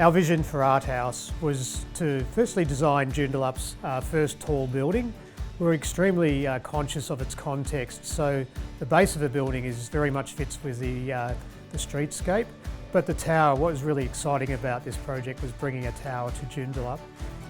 Our vision for Art House was to firstly design Joondalup's first tall building. We're extremely conscious of its context, so the base of the building very much fits with the streetscape. But the tower, what was really exciting about this project was bringing a tower to Joondalup.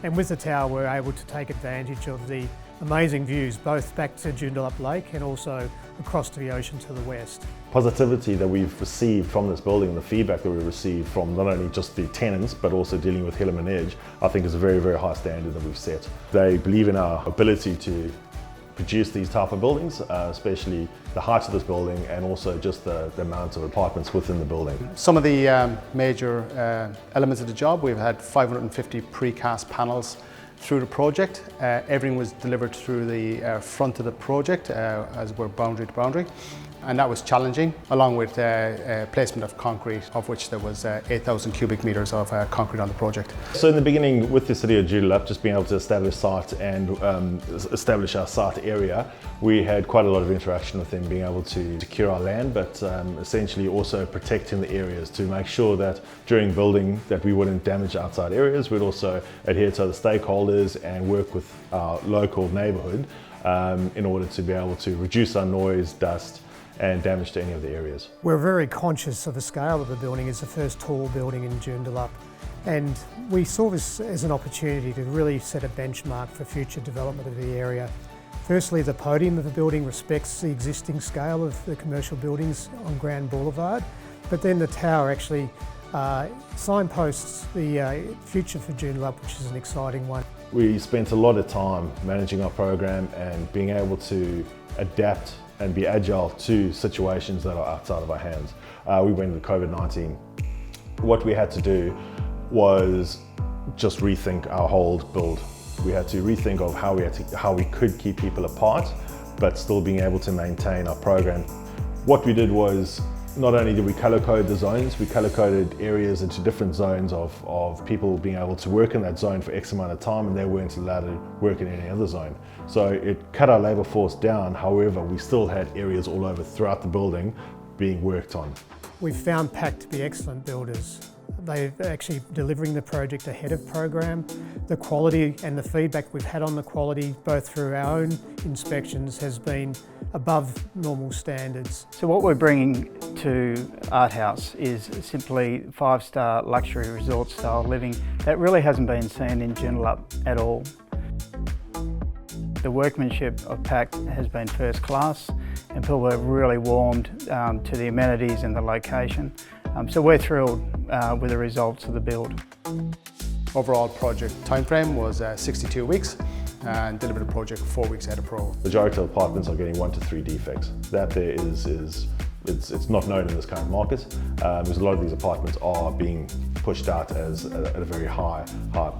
And with the tower, we're able to take advantage of the amazing views, both back to Joondalup Lake and also across to the ocean to the west. Positivity that we've received from this building and the feedback that we received from not only just the tenants, but also dealing with Hillman Edge, I think is a very, very high standard that we've set. They believe in our ability to produce these type of buildings, especially the height of this building and also just the amount of apartments within the building. Some of the major elements of the job, we've had 550 precast panels through the project. Everything was delivered through the front of the project as we're boundary to boundary. And that was challenging, along with placement of concrete, of which there was 8,000 cubic metres of concrete on the project. So in the beginning, with the City of Joondalup, just being able to establish site and establish our site area, we had quite a lot of interaction with them, being able to secure our land, but essentially also protecting the areas to make sure that during building that we wouldn't damage outside areas. We'd also adhere to other stakeholders and work with our local neighbourhood in order to be able to reduce our noise, dust, and damage to any of the areas. We're very conscious of the scale of the building. It's the first tall building in Joondalup, and we saw this as an opportunity to really set a benchmark for future development of the area. Firstly, the podium of the building respects the existing scale of the commercial buildings on Grand Boulevard, but then the tower actually signposts the future for Joondalup, which is an exciting one. We spent a lot of time managing our program and being able to adapt and be agile to situations that are outside of our hands. We went into COVID-19. What we had to do was just rethink our whole build. We had to rethink of how we could keep people apart, but still being able to maintain our program. What we did was, not only did we color code the zones, we color coded areas into different zones of people being able to work in that zone for X amount of time, and they weren't allowed to work in any other zone. So it cut our labour force down. However, we still had areas all over throughout the building being worked on. We've found PACT to be excellent builders. They're actually delivering the project ahead of program. The quality and the feedback we've had on the quality, both through our own inspections, has been above normal standards. So what we're bringing to Art House is simply 5-star luxury resort style living that really hasn't been seen in Joondalup at all. The workmanship of PACT has been first class, and people have really warmed to the amenities and the location. So we're thrilled with the results of the build. Overall project timeframe was 62 weeks and delivered the project 4 weeks ahead of program. Majority of apartments are getting 1 to 3 defects. That there it's not known in this current market, because a lot of these apartments are being pushed out at a very high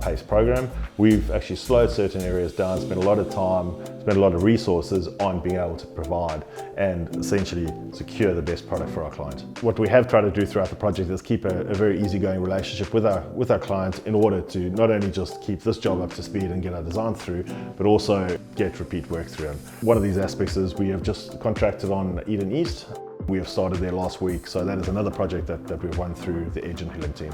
paced program. We've actually slowed certain areas down, spent a lot of time, spent a lot of resources on being able to provide and essentially secure the best product for our client. What we have tried to do throughout the project is keep a very easygoing relationship with our clients in order to not only just keep this job up to speed and get our design through, but also get repeat work through. And one of these aspects is we have just contracted on Eden East. We have started there last week, so that is another project that we've run through the Edge and Hillman team.